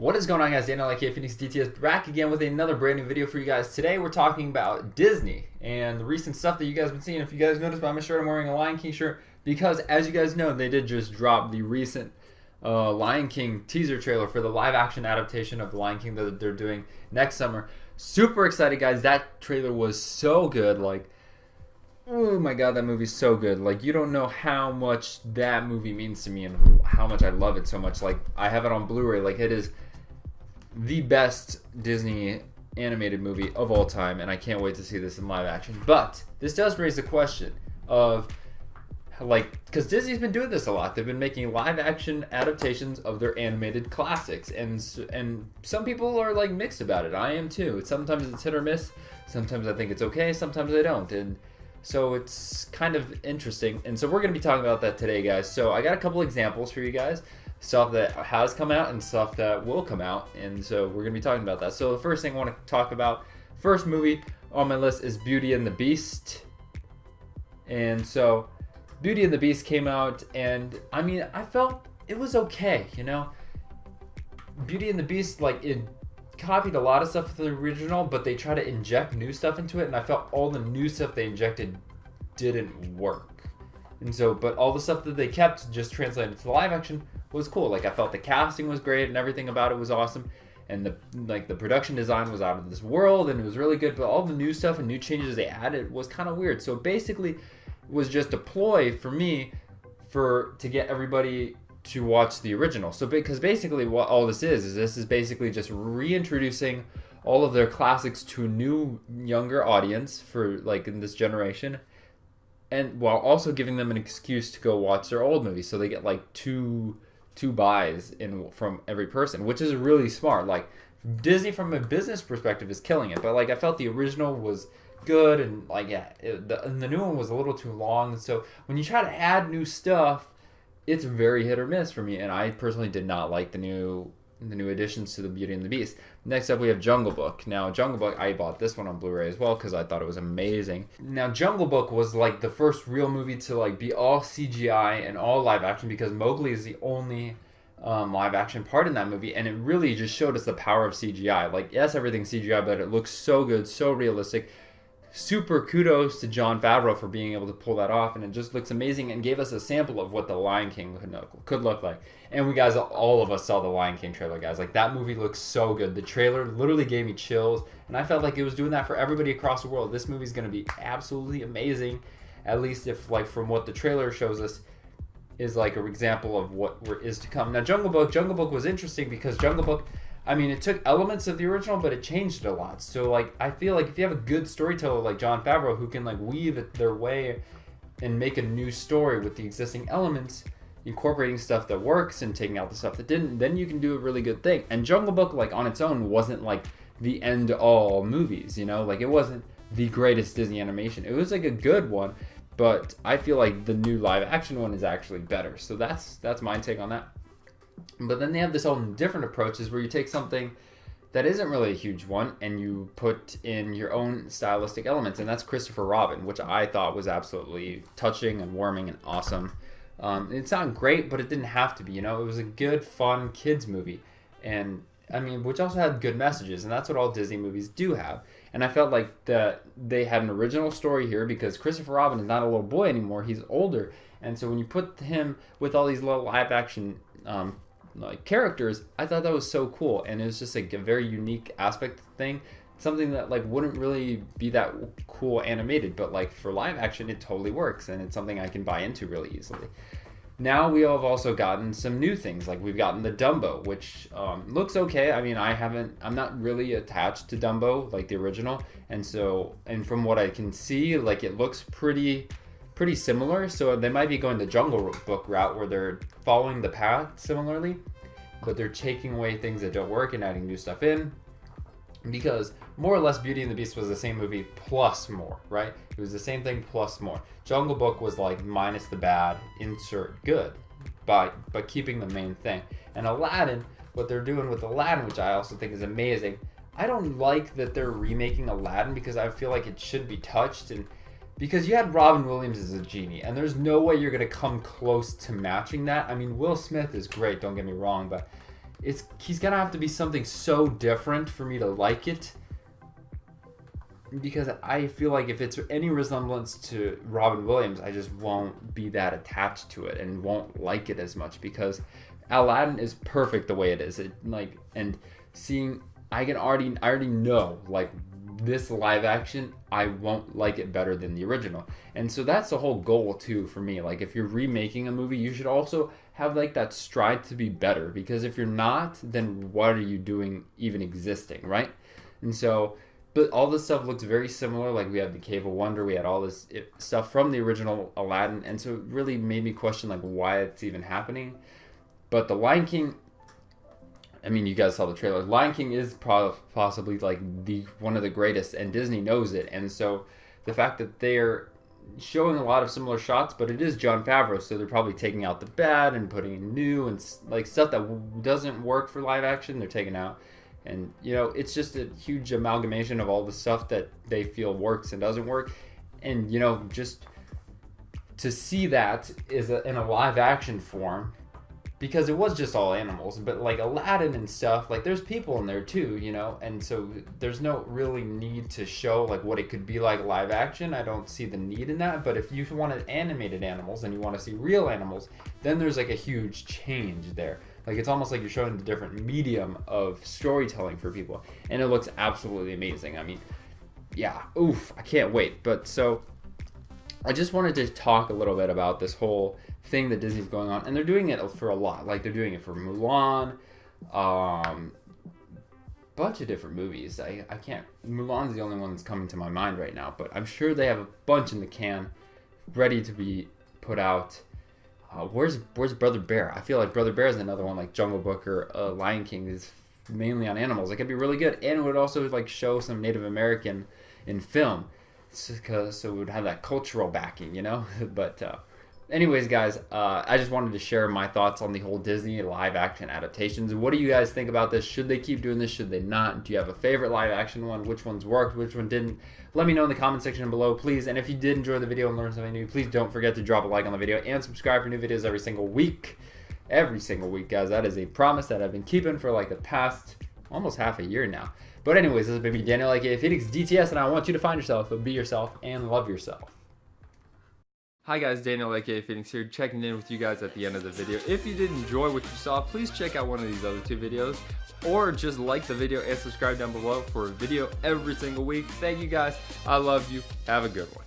What is going on, guys? Daniel aka Phoenix DTS back again with another brand new video for you guys. Today we're talking about Disney and the recent stuff that you guys have been seeing. If you guys noticed by my shirt, I'm wearing a Lion King shirt because, as you guys know, they did just drop the recent Lion King teaser trailer for the live action adaptation of the Lion King that they're doing next summer. Super excited, guys. That trailer was so good. Like, oh my god, that movie's so good. Like, you don't know how much that movie means to me and how much I love it so much. Like, I have it on Blu-ray. Like, it is the best Disney animated movie of all time, and I can't wait to see this in live action. But this does raise the question of, like, because Disney's been doing this a lot. They've been making live action adaptations of their animated classics, and some people are like mixed about it. I am too. Sometimes it's hit or miss. Sometimes I think it's okay. Sometimes I don't. And so it's kind of interesting. And so we're going to be talking about that today, guys. So I got a couple examples for you guys. Stuff that has come out and stuff that will come out, and so we're going to be talking about that. So the first thing I want to talk about, first movie on my list is Beauty and the Beast. And so Beauty and the Beast came out, and I mean, I felt it was okay, you know. Beauty and the Beast, like, it copied a lot of stuff from the original, but they try to inject new stuff into it, and I felt all the new stuff they injected didn't work. And so, but all the stuff that they kept just translated to live action was cool. Like, I felt the casting was great and everything about it was awesome, and the production design was out of this world and it was really good. But all the new stuff and new changes they added was kind of weird. So basically, it was just a ploy for me to get everybody to watch the original. So because basically what all this is basically just reintroducing all of their classics to a new younger audience for, like, in this generation, and while also giving them an excuse to go watch their old movies. So they get like two buys from every person, which is really smart. Like, Disney from a business perspective is killing it, but like, I felt the original was good, and like, yeah, the new one was a little too long. So when you try to add new stuff, it's very hit or miss for me, and I personally did not like the new additions to the Beauty and the Beast. Next up, we have Jungle Book. Now, Jungle Book, I bought this one on Blu-ray as well because I thought it was amazing. Now, Jungle Book was like the first real movie to like be all CGI and all live action, because Mowgli is the only live action part in that movie, and it really just showed us the power of CGI. Like, yes, everything's CGI, but it looks so good, so realistic. Super kudos to Jon Favreau for being able to pull that off, and it just looks amazing and gave us a sample of what the Lion King could look like. And we guys, all of us saw the Lion King trailer, guys. Like, that movie looks so good. The trailer literally gave me chills, and I felt like it was doing that for everybody across the world. This movie's going to be absolutely amazing, at least if, like, from what the trailer shows us is like an example of what is to come. Now, Jungle Book was interesting because Jungle Book, I mean, it took elements of the original, but it changed it a lot. So, like, I feel like if you have a good storyteller like Jon Favreau who can, like, weave it their way and make a new story with the existing elements, incorporating stuff that works and taking out the stuff that didn't, then you can do a really good thing. And Jungle Book, like, on its own wasn't like the end-all movies, you know? Like, it wasn't the greatest Disney animation. It was like a good one, but I feel like the new live-action one is actually better. So that's my take on that. But then they have this whole different approaches where you take something that isn't really a huge one and you put in your own stylistic elements, and that's Christopher Robin, which I thought was absolutely touching and warming and awesome. It's not great, but it didn't have to be, you know? It was a good, fun kids movie, and I mean, which also had good messages, and that's what all Disney movies do have. And I felt like that they had an original story here because Christopher Robin is not a little boy anymore; he's older, and so when you put him with all these little live action like characters, I thought that was so cool, and it was just like a very unique aspect thing, something that like wouldn't really be that cool animated, but like for live action it totally works, and it's something I can buy into really easily. Now we have also gotten some new things, like we've gotten the Dumbo, which looks okay. I mean, I'm not really attached to Dumbo like the original, and from what I can see, like, it looks pretty similar. So they might be going the Jungle Book route where they're following the path similarly, but they're taking away things that don't work and adding new stuff in, because more or less Beauty and the Beast was the same movie plus more, right? It was the same thing plus more. Jungle Book was like minus the bad, insert good, but keeping the main thing. And Aladdin, what they're doing with Aladdin, which I also think is amazing. I don't like that they're remaking Aladdin because I feel like it should be touched, and because you had Robin Williams as a genie, and there's no way you're going to come close to matching that. I mean, Will Smith is great, don't get me wrong, but he's gonna have to be something so different for me to like it, because I feel like if it's any resemblance to Robin Williams, I just won't be that attached to it and won't like it as much, because Aladdin is perfect the way it is. And seeing, I already know, like, this live action, I won't like it better than the original. And so that's the whole goal too for me. Like, if you're remaking a movie, you should also have like that stride to be better, because if you're not, then what are you doing even existing, right? And so, but all this stuff looks very similar. Like, we have the Cave of Wonder, we had all this stuff from the original Aladdin, and so it really made me question like why it's even happening. But the Lion King, I mean, you guys saw the trailer. Lion King is possibly like one of the greatest, and Disney knows it. And so the fact that they're showing a lot of similar shots, but it is Jon Favreau, so they're probably taking out the bad and putting in new, and like stuff that doesn't work for live action, they're taking out. And you know, it's just a huge amalgamation of all the stuff that they feel works and doesn't work. And you know, just to see that in a live action form, because it was just all animals, but like Aladdin and stuff, like there's people in there too, you know, and so there's no really need to show like what it could be like live action. I don't see the need in that. But if you wanted animated animals and you want to see real animals, then there's like a huge change there. Like, it's almost like you're showing the different medium of storytelling for people, and it looks absolutely amazing. I mean, yeah, oof, I can't wait. But so I just wanted to talk a little bit about this whole thing that Disney's going on, and they're doing it for a lot. Like, they're doing it for Mulan, bunch of different movies. I can't, Mulan's the only one that's coming to my mind right now, but I'm sure they have a bunch in the can ready to be put out. Where's Brother Bear? I feel like Brother Bear is another one, like Jungle Book or Lion King is mainly on animals. It could be really good, and it would also like show some Native American in film, so it would have that cultural backing, you know. But anyways, guys, I just wanted to share my thoughts on the whole Disney live action adaptations. What do you guys think about this? Should they keep doing this? Should they not? Do you have a favorite live action one? Which ones worked? Which one didn't? Let me know in the comment section below, please. And if you did enjoy the video and learn something new, please don't forget to drop a like on the video and subscribe for new videos every single week. Every single week, guys. That is a promise that I've been keeping for like the past almost half a year now. But anyways, this has been me, Daniel, aka Phoenix DTS, and I want you to find yourself, be yourself, and love yourself. Hi guys, Daniel aka Phoenix here, checking in with you guys at the end of the video. If you did enjoy what you saw, please check out one of these other two videos, or just like the video and subscribe down below for a video every single week. Thank you guys, I love you, have a good one.